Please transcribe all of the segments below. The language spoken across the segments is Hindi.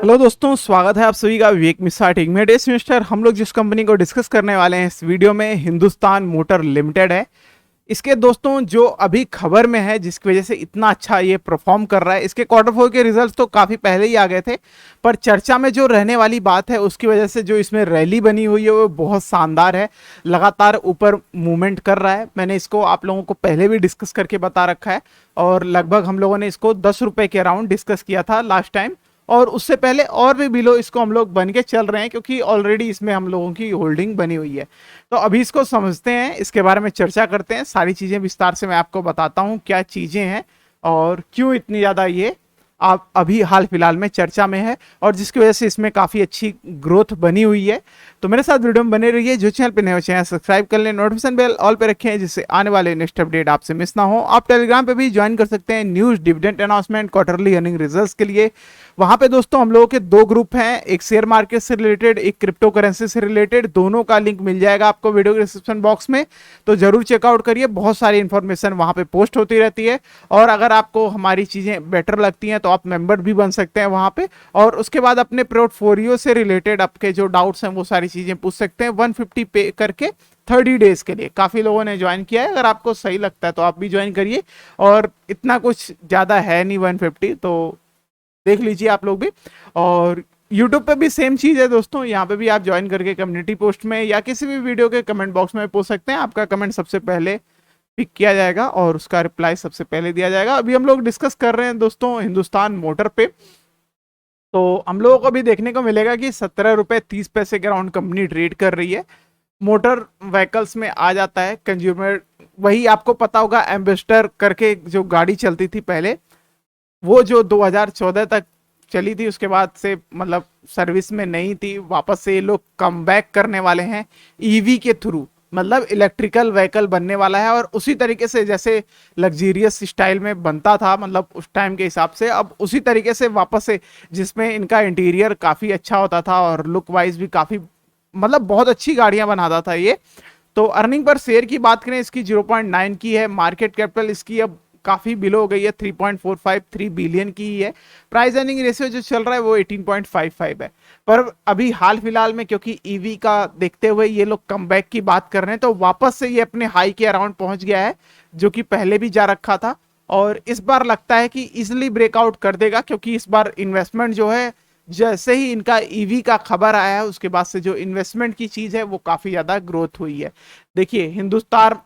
हेलो दोस्तों, स्वागत है आप सभी का विवेक मिश्रा टेक में। इस सेमेस्टर हम लोग जिस कंपनी को डिस्कस करने वाले हैं इस वीडियो में हिंदुस्तान मोटर लिमिटेड है। इसके दोस्तों जो अभी खबर में है जिसकी वजह से इतना अच्छा ये परफॉर्म कर रहा है, इसके क्वार्टर फोर के रिजल्ट्स तो काफ़ी पहले ही आ गए थे, पर चर्चा में जो रहने वाली बात है उसकी वजह से जो इसमें रैली बनी हुई है वो बहुत शानदार है, लगातार ऊपर मूवमेंट कर रहा है। मैंने इसको आप लोगों को पहले भी डिस्कस करके बता रखा है और लगभग हम लोगों ने इसको 10 रुपये के अराउंड डिस्कस किया था लास्ट टाइम, और उससे पहले और भी बिलो इसको हम लोग बन के चल रहे हैं क्योंकि ऑलरेडी इसमें हम लोगों की होल्डिंग बनी हुई है। तो अभी इसको समझते हैं, इसके बारे में चर्चा करते हैं, सारी चीज़ें विस्तार से मैं आपको बताता हूँ क्या चीज़ें हैं और क्यों इतनी ज़्यादा ये आप अभी हाल फिलहाल में चर्चा में है और जिसकी वजह से इसमें काफ़ी अच्छी ग्रोथ बनी हुई है। तो मेरे साथ वीडियो में बने रहिए। जो चैनल पे नए हो चैनल सब्सक्राइब कर लें, नोटिफिकेशन बेल ऑल पे रखें जिससे आने वाले नेक्स्ट अपडेट आपसे मिस ना हो। आप टेलीग्राम पे भी ज्वाइन कर सकते हैं news, dividend announcement, quarterly earning results के लिए। वहाँ पे दोस्तों हम लोगों के दो ग्रुप हैं, एक शेयर मार्केट से रिलेटेड, एक क्रिप्टो करेंसी से रिलेटेड। दोनों का लिंक मिल जाएगा आपको वीडियो के डिस्क्रिप्शन बॉक्स में, तो जरूर चेकआउट करिए। बहुत सारी इंफॉर्मेशन वहाँ पे पोस्ट होती रहती है और अगर आपको हमारी चीज़ें बेटर लगती हैं तो आप मेंबर भी बन सकते हैं वहाँ पे, और उसके बाद अपने पोर्टफोलियो से रिलेटेड आपके जो डाउट्स हैं वो सारी चीज़ें पूछ सकते हैं 150 पे करके 30 डेज के लिए। काफ़ी लोगों ने ज्वाइन किया है, अगर आपको सही लगता है तो आप भी ज्वाइन करिए। और इतना कुछ ज़्यादा है नहीं 150, तो देख लीजिए आप लोग भी। और यूट्यूब पे भी सेम चीज़ है दोस्तों, यहाँ पे भी आप ज्वाइन करके कम्युनिटी पोस्ट में या किसी भी वीडियो के कमेंट बॉक्स में पूछ सकते हैं। आपका कमेंट सबसे पहले पिक किया जाएगा और उसका रिप्लाई सबसे पहले दिया जाएगा। अभी हम लोग डिस्कस कर रहे हैं दोस्तों हिंदुस्तान मोटर पे। तो हम लोगों को भी देखने को मिलेगा कि 17 रुपये 30 पैसे के अराउंड कंपनी ट्रेड कर रही है। मोटर व्हीकल्स में आ जाता है कंज्यूमर, वही आपको पता होगा एम्बेसडर करके जो गाड़ी चलती थी पहले, वो जो 2014 तक चली थी, उसके बाद से मतलब सर्विस में नहीं थी, वापस से ये लोग कम बैक करने वाले हैं ईवी के थ्रू, मतलब इलेक्ट्रिकल व्हीकल बनने वाला है। और उसी तरीके से जैसे लग्जीरियस स्टाइल में बनता था मतलब उस टाइम के हिसाब से, अब उसी तरीके से वापस से, जिसमें इनका इंटीरियर काफ़ी अच्छा होता था और लुक वाइज भी काफ़ी मतलब बहुत अच्छी गाड़ियां बनाता था ये। तो अर्निंग पर शेयर की बात करें इसकी 0.9 की है। मार्केट कैपिटल इसकी अब काफ़ी बिलो हो गई है, 3.453 बिलियन की ही है। प्राइस अर्निंग रेशियो जो चल रहा है वो 18.55 है। पर अभी हाल फिलहाल में क्योंकि ईवी का देखते हुए ये लोग कमबैक की बात कर रहे हैं, तो वापस से ये अपने हाई के अराउंड पहुंच गया है जो कि पहले भी जा रखा था। और इस बार लगता है कि इजिली ब्रेकआउट कर देगा क्योंकि इस बार इन्वेस्टमेंट जो है, जैसे ही इनका ईवी का खबर आया है उसके बाद से जो इन्वेस्टमेंट की चीज़ है वो काफ़ी ज़्यादा ग्रोथ हुई है। देखिए हिंदुस्तान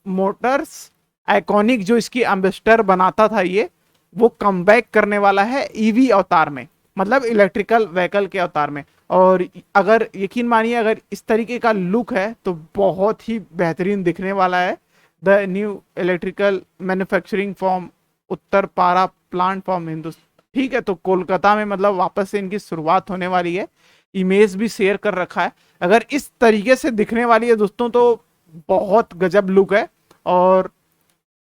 मोटर्स आइकॉनिक जो इसकी एम्बेसडर बनाता था ये, वो कमबैक करने वाला है ईवी अवतार में, मतलब इलेक्ट्रिकल व्हीकल के अवतार में। और अगर यकीन मानिए अगर इस तरीके का लुक है तो बहुत ही बेहतरीन दिखने वाला है। The new electrical manufacturing form Uttarpara plant form Hindustan, ठीक है। तो कोलकाता में मतलब वापस से इनकी शुरुआत होने वाली है। इमेज भी शेयर कर रखा है। अगर इस तरीके से दिखने वाली है दोस्तों तो बहुत गजब लुक है। और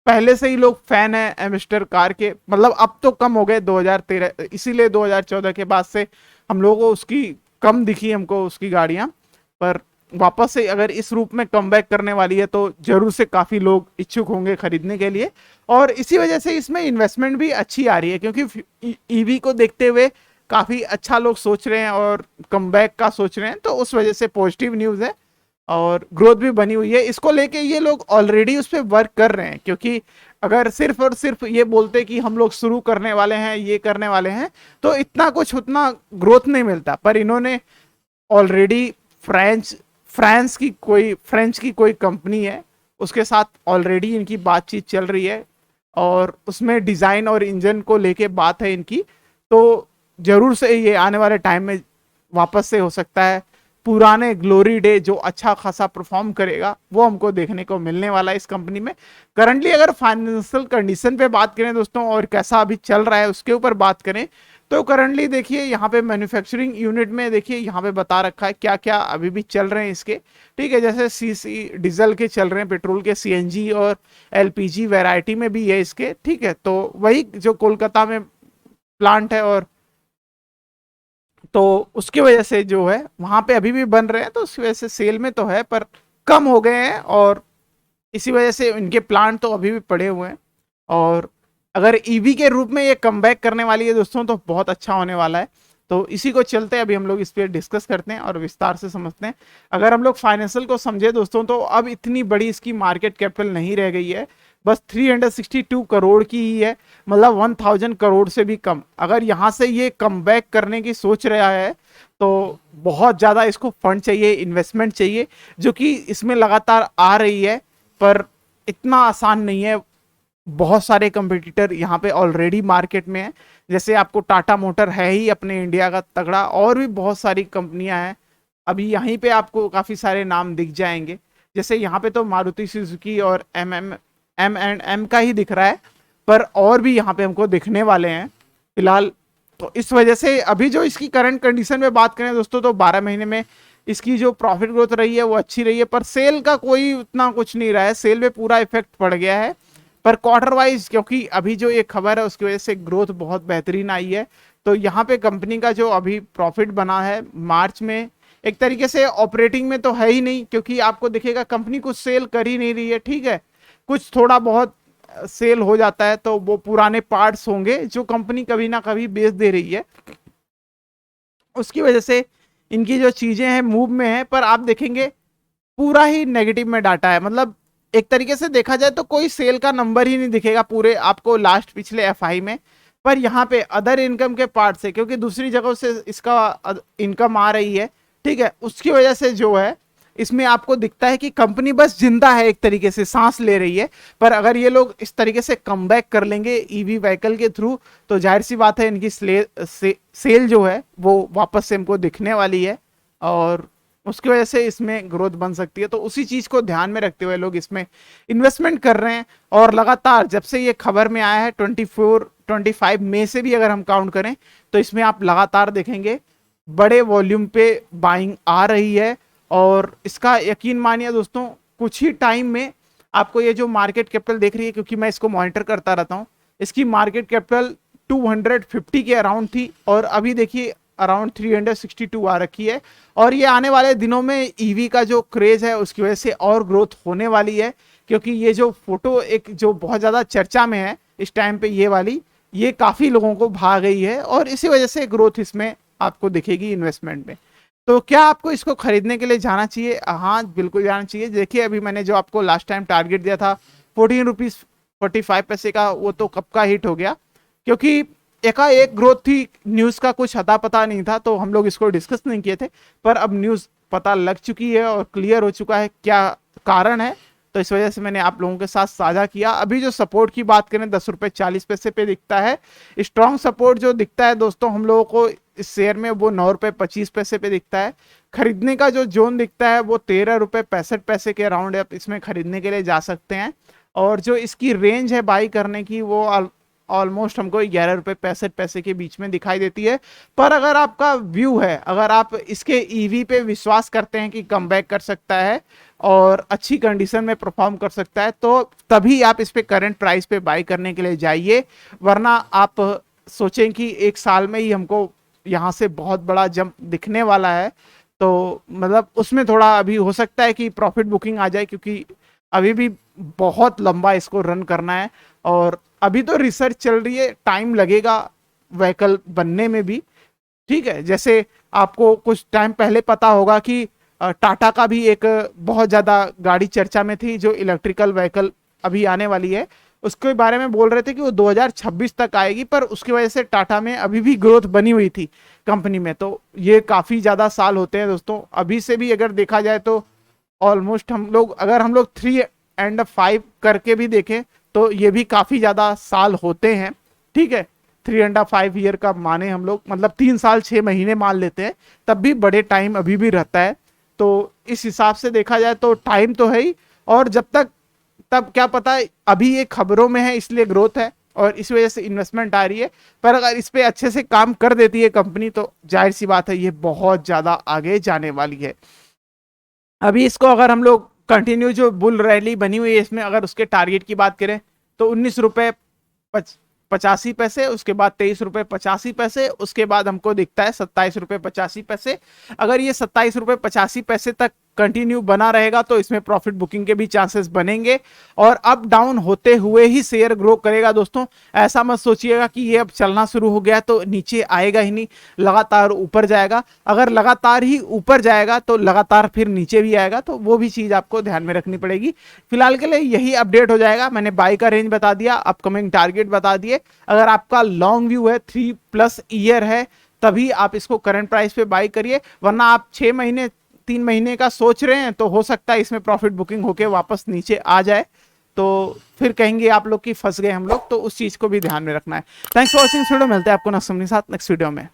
पहले से ही लोग फैन है एम्बेसडर कार के, मतलब अब तो कम हो गए 2013, इसीलिए 2014 के बाद से हम लोगों को उसकी कम दिखी हमको उसकी गाड़ियां। पर वापस से अगर इस रूप में कमबैक करने वाली है तो जरूर से काफ़ी लोग इच्छुक होंगे खरीदने के लिए। और इसी वजह से इसमें इन्वेस्टमेंट भी अच्छी आ रही है क्योंकि ईवी को देखते हुए काफ़ी अच्छा लोग सोच रहे हैं और कमबैक का सोच रहे हैं, तो उस वजह से पॉजिटिव न्यूज़ है और ग्रोथ भी बनी हुई है। इसको लेके ये लोग ऑलरेडी उस पर वर्क कर रहे हैं क्योंकि अगर सिर्फ और सिर्फ ये बोलते कि हम लोग शुरू करने वाले हैं, ये करने वाले हैं, तो इतना कुछ उतना ग्रोथ नहीं मिलता। पर इन्होंने ऑलरेडी फ्रेंच की कोई कंपनी है उसके साथ ऑलरेडी इनकी बातचीत चल रही है और उसमें डिज़ाइन और इंजन को लेके बात है इनकी। तो जरूर से ये आने वाले टाइम में वापस से हो सकता है पुराने ग्लोरी डे जो अच्छा खासा परफॉर्म करेगा वो हमको देखने को मिलने वाला है इस कंपनी में। करंटली अगर फाइनेंशियल कंडीशन पे बात करें दोस्तों और कैसा अभी चल रहा है उसके ऊपर बात करें, तो करंटली देखिए यहाँ पे मैन्युफैक्चरिंग यूनिट में देखिए यहाँ पे बता रखा है क्या क्या अभी भी चल रहे हैं इसके, ठीक है। जैसे सीसी डीजल के चल रहे हैं, पेट्रोल के सीएनजी और एलपीजी वैरायटी में भी है इसके, ठीक है। तो वही जो कोलकाता में प्लांट है और तो उसकी वजह से जो है वहां पे अभी भी बन रहे हैं, तो उसकी वजह से सेल में तो है पर कम हो गए हैं और इसी वजह से इनके प्लांट तो अभी भी पड़े हुए हैं। और अगर ईवी के रूप में ये कमबैक करने वाली है दोस्तों तो बहुत अच्छा होने वाला है। तो इसी को चलते अभी हम लोग इस पर डिस्कस करते हैं और विस्तार से समझते हैं। अगर हम लोग फाइनेंशियल को समझे दोस्तों, तो अब इतनी बड़ी इसकी मार्केट कैपिटल नहीं रह गई है, बस 362 करोड़ की ही है, मतलब 1000 करोड़ से भी कम। अगर यहाँ से ये कम बैक करने की सोच रहा है तो बहुत ज़्यादा इसको फंड चाहिए, इन्वेस्टमेंट चाहिए, जो कि इसमें लगातार आ रही है, पर इतना आसान नहीं है। बहुत सारे कंपटीटर यहाँ पे ऑलरेडी मार्केट में है, जैसे आपको टाटा मोटर है ही अपने इंडिया का तगड़ा, और भी बहुत सारी कंपनियां हैं। अभी यहीं पे आपको काफ़ी सारे नाम दिख जाएंगे, जैसे यहाँ पे तो मारुति सुजुकी और M&M का ही दिख रहा है, पर और भी यहाँ पे हमको दिखने वाले हैं फिलहाल। तो इस वजह से अभी जो इसकी करंट कंडीशन में बात करें दोस्तों, तो 12 महीने में इसकी जो प्रॉफिट ग्रोथ रही है वो अच्छी रही है, पर सेल का कोई उतना कुछ नहीं रहा है, सेल में पूरा इफेक्ट पड़ गया है। पर क्वार्टर वाइज, क्योंकि अभी जो ये खबर है उसकी वजह से ग्रोथ बहुत बेहतरीन आई है, तो यहाँ पे कंपनी का जो अभी प्रॉफिट बना है मार्च में, एक तरीके से ऑपरेटिंग में तो है ही नहीं, क्योंकि आपको दिखेगा कंपनी कुछ सेल कर ही नहीं रही है। ठीक है, कुछ थोड़ा बहुत सेल हो जाता है तो वो पुराने पार्ट्स होंगे जो कंपनी कभी ना कभी बेच दे रही है, उसकी वजह से इनकी जो चीजें हैं मूव में है। पर आप देखेंगे पूरा ही नेगेटिव में डाटा है, मतलब एक तरीके से देखा जाए तो कोई सेल का नंबर ही नहीं दिखेगा पूरे आपको लास्ट पिछले एफआई में। पर यहाँ पे अदर इनकम के पार्ट से, क्योंकि दूसरी जगहों से इसका इनकम आ रही है, ठीक है, उसकी वजह से जो है इसमें आपको दिखता है कि कंपनी बस जिंदा है, एक तरीके से सांस ले रही है। पर अगर ये लोग इस तरीके से कमबैक कर लेंगे ईवी व्हीकल के थ्रू, तो जाहिर सी बात है इनकी सेल जो है वो वापस से हमको दिखने वाली है, और उसकी वजह से इसमें ग्रोथ बन सकती है। तो उसी चीज को ध्यान में रखते हुए लोग इसमें इन्वेस्टमेंट कर रहे हैं। और लगातार जब से ये खबर में आया है 24-25 मई से भी अगर हम काउंट करें, तो इसमें आप लगातार देखेंगे बड़े वॉल्यूम पे बाइंग आ रही है। और इसका यकीन मानिए दोस्तों, कुछ ही टाइम में आपको ये जो मार्केट कैपिटल देख रही है, क्योंकि मैं इसको मॉनिटर करता रहता हूँ, इसकी मार्केट कैपिटल 250 के अराउंड थी, और अभी देखिए अराउंड 362 आ रखी है। और ये आने वाले दिनों में ईवी का जो क्रेज है उसकी वजह से और ग्रोथ होने वाली है, क्योंकि ये जो फोटो एक जो बहुत ज़्यादा चर्चा में है इस टाइम पे, ये वाली, ये काफ़ी लोगों को भा गई है, और इसी वजह से ग्रोथ इसमें आपको दिखेगी इन्वेस्टमेंट में। तो क्या आपको इसको खरीदने के लिए जाना चाहिए? हाँ, बिल्कुल जाना चाहिए। देखिए अभी मैंने जो आपको लास्ट टाइम टारगेट दिया था 14 रुपीज़ 45 पैसे का, वो तो कब का हिट हो गया, क्योंकि एकाएक ग्रोथ थी, न्यूज़ का कुछ अता पता नहीं था, तो हम लोग इसको डिस्कस नहीं किए थे। पर अब न्यूज़ पता लग चुकी है और क्लियर हो चुका है क्या कारण है, तो इस वजह से मैंने आप लोगों के साथ साझा किया। अभी जो सपोर्ट की बात करें 10 रुपये 40 पैसे पे दिखता है, स्ट्रॉन्ग सपोर्ट जो दिखता है दोस्तों हम लोगों को इस शेयर में, वो 9 रुपये 25 पैसे पे दिखता है। खरीदने का जो जोन दिखता है वो 13 रुपये 65 पैसे के अराउंड आप इसमें खरीदने के लिए जा सकते हैं। और जो इसकी रेंज है बाई करने की, वो ऑलमोस्ट हमको 11 रुपये 65 पैसे के बीच में दिखाई देती है। पर अगर आपका व्यू है, अगर आप इसके ईवी पे विश्वास करते हैं कि कमबैक कर सकता है और अच्छी कंडीशन में परफॉर्म कर सकता है, तो तभी आप इस पे करंट प्राइस पे बाई करने के लिए जाइए। वरना आप सोचें कि एक साल में ही हमको यहाँ से बहुत बड़ा जंप दिखने वाला है, तो मतलब उसमें थोड़ा अभी हो सकता है कि प्रॉफिट बुकिंग आ जाए, क्योंकि अभी भी बहुत लंबा इसको रन करना है, और अभी तो रिसर्च चल रही है, टाइम लगेगा व्हीकल बनने में भी। ठीक है, जैसे आपको कुछ टाइम पहले पता होगा कि टाटा का भी एक बहुत ज़्यादा गाड़ी चर्चा में थी, जो इलेक्ट्रिकल व्हीकल अभी आने वाली है, उसके बारे में बोल रहे थे कि वो 2026 तक आएगी, पर उसकी वजह से टाटा में अभी भी ग्रोथ बनी हुई थी कंपनी में। तो ये काफ़ी ज़्यादा साल होते हैं दोस्तों, अभी से भी अगर देखा जाए तो ऑलमोस्ट हम लोग 3 एंड 5 करके भी देखें तो ये भी काफ़ी ज़्यादा साल होते हैं। ठीक है, 3 एंड 5 ईयर का माने हम लोग, मतलब 3 साल 6 महीने मान लेते हैं, तब भी बड़े टाइम अभी भी रहता है। तो इस हिसाब से देखा जाए तो टाइम तो है ही, और जब तक तब क्या पता है, अभी ये खबरों में है इसलिए ग्रोथ है और इस वजह से इन्वेस्टमेंट आ रही है। पर अगर इस पे अच्छे से काम कर देती है कंपनी, तो जाहिर सी बात है ये बहुत ज़्यादा आगे जाने वाली है। अभी इसको अगर हम लोग कंटिन्यू जो बुल रैली बनी हुई है इसमें अगर उसके टारगेट की बात करें, तो 19 रुपये 85 पैसे, उसके बाद 23 रुपये 85 पैसे, उसके बाद हमको दिखता है 27 रुपये 85 पैसे। अगर ये 27 रुपये 85 पैसे तक कंटिन्यू बना रहेगा तो इसमें प्रॉफिट बुकिंग के भी चांसेस बनेंगे और अप डाउन होते हुए ही शेयर ग्रो करेगा दोस्तों। ऐसा मत सोचिएगा कि ये अब चलना शुरू हो गया तो नीचे आएगा ही नहीं, लगातार ऊपर जाएगा। अगर लगातार ही ऊपर जाएगा तो लगातार फिर नीचे भी आएगा, तो वो भी चीज आपको ध्यान में रखनी पड़ेगी। फिलहाल के लिए यही अपडेट हो जाएगा। मैंने बाई का रेंज बता दिया, अपकमिंग टारगेट बता दिए। अगर आपका लॉन्ग व्यू है, 3+ ईयर है, तभी आप इसको करंट प्राइस पे बाई करिए, वरना आप 6 महीने 3 महीने का सोच रहे हैं तो हो सकता है इसमें प्रॉफिट बुकिंग होके वापस नीचे आ जाए, तो फिर कहेंगे आप लोग कि फंस गए हम लोग, तो उस चीज को भी ध्यान में रखना है। थैंक्स फॉर वॉचिंग वीडियो, मिलते हैं आपको नेक्स्ट साथ नेक्स्ट वीडियो में।